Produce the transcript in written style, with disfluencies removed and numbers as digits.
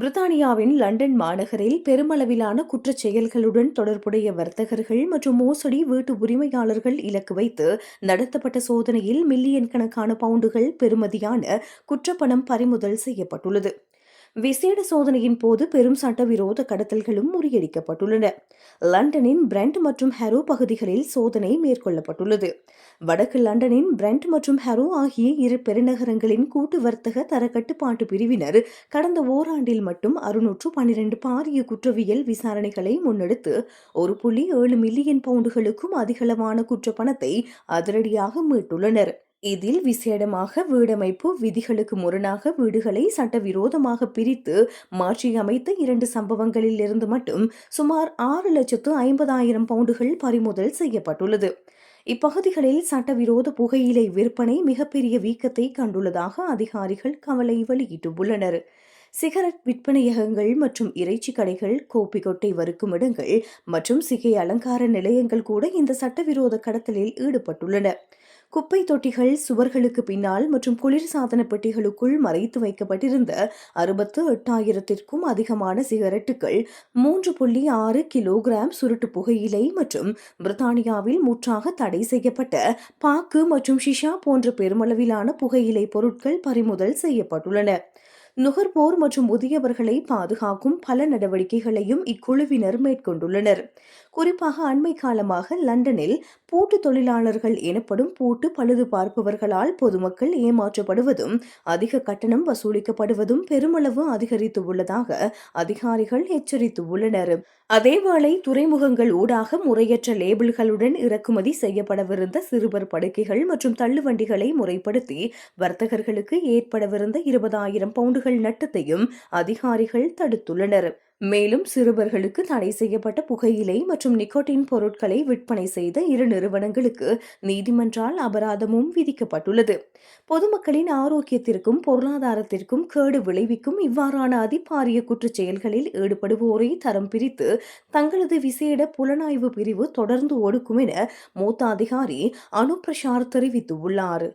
பிரித்தானியாவின் லண்டன் மாநகரில் பெருமளவிலான குற்றச் செயல்களுடன் தொடர்புடைய வர்த்தகர்கள் மற்றும் மோசடி வீட்டு உரிமையாளர்கள் இலக்கு வைத்து நடத்தப்பட்ட சோதனையில் மில்லியன் கணக்கான பவுண்டுகள் பெறுமதியான குற்றப்பணம் பறிமுதல் செய்யப்பட்டுள்ளது. விசேட சோதனையின் போது பெரும் சட்டவிரோத கடத்தல்களும் முறியடிக்கப்பட்டுள்ளன. லண்டனின் பிரெண்ட் மற்றும் ஹெரோ பகுதிகளில் சோதனை மேற்கொள்ளப்பட்டுள்ளது. வடக்கு லண்டனின் பிரெண்ட் மற்றும் ஹெரோ ஆகிய இரு பெருநகரங்களின் கூட்டு வர்த்தக தர கட்டுப்பாட்டு பிரிவினர் கடந்த ஓராண்டில் மட்டும் 612 பாரிய குற்றவியல் விசாரணைகளை முன்னெடுத்து 1.7 மில்லியன் பவுண்டுகளுக்கும் அதிகளவான குற்றப்பணத்தை அதிரடியாக மீட்டுள்ளனர். இதில் விசேடமாக வீடமைப்பு விதிகளுக்கு முரணாக வீடுகளை சட்டவிரோதமாக பிரித்து மாற்றியமைத்த 2 சம்பவங்களில் இருந்து மட்டும் சுமார் 6,50,000 பவுண்டுகள் பறிமுதல் செய்யப்பட்டுள்ளது. இப்பகுதிகளில் சட்டவிரோத புகையிலை விற்பனை மிகப்பெரிய வீக்கத்தை கண்டுள்ளதாக அதிகாரிகள் கவலை வெளியிட்டுள்ளனர். சிகரெட் விற்பனையகங்கள் மற்றும் இறைச்சி கடைகள், கோப்பி கொட்டை வறுக்கும் இடங்கள் மற்றும் சிகை அலங்கார நிலையங்கள் கூட இந்த சட்டவிரோத கடத்தலில் ஈடுபட்டுள்ளன. குப்பை தொட்டிகள், சுவர்களுக்கு பின்னால் மற்றும் குளிர்சாதன பெட்டிகளுக்குள் மறைத்து வைக்கப்பட்டிருந்த 68,000க்கும் அதிகமான சிகரெட்டுகள், 3.6 கிலோகிராம் சுருட்டு புகையிலை மற்றும் பிரித்தானியாவில் முற்றாக தடை செய்யப்பட்ட பாக்கு மற்றும் ஷிஷா போன்ற பெருமளவிலான புகையிலை பொருட்கள் பறிமுதல் செய்யப்பட்டுள்ளன. நுகர்வோர் மற்றும் முதியவர்களை பாதுகாக்கும் பல நடவடிக்கைகளையும் இக்குழுவினர் மேற்கொண்டுள்ளனர். குறிப்பாக அண்மை காலமாக லண்டனில் பூட்டு தொழிலாளர்கள் எனப்படும் பூட்டு பழுது பார்ப்பவர்களால் பொதுமக்கள் ஏமாற்றப்படுவதும் அதிக கட்டணம் வசூலிக்கப்படுவதும் பெருமளவு அதிகரித்துள்ளதாக அதிகாரிகள் எச்சரித்துள்ளனர். அதேவேளை துறைமுகங்கள் ஊடாக முறையற்ற லேபிள்களுடன் இறக்குமதி செய்யப்படவிருந்த சிறுவர் படுக்கைகள் மற்றும் தள்ளுவண்டிகளை முறைப்படுத்தி வர்த்தகர்களுக்கு ஏற்படவிருந்த 20,000 பவுண்டுகள் நட்டத்தையும் அதிகாரிகள் தடுத்துள்ளனர். மேலும் சிறுவர்களுக்கு தடை செய்யப்பட்ட புகையிலை மற்றும் நிக்கோட்டின் பொருட்களை விற்பனை செய்த 2 நிறுவனங்களுக்கு நீதிமன்றால் அபராதமும் விதிக்கப்பட்டுள்ளது. பொதுமக்களின் ஆரோக்கியத்திற்கும் பொருளாதாரத்திற்கும் கேடு விளைவிக்கும் இவ்வாறான அதிபாரிய குற்றச் செயல்களில் ஈடுபடுவோரை தரம் பிரித்து தங்களது விசேட புலனாய்வு பிரிவு தொடர்ந்து ஒடுக்கும் என மூத்த அதிகாரி அனுப் பிரசார் தெரிவித்துள்ளார்.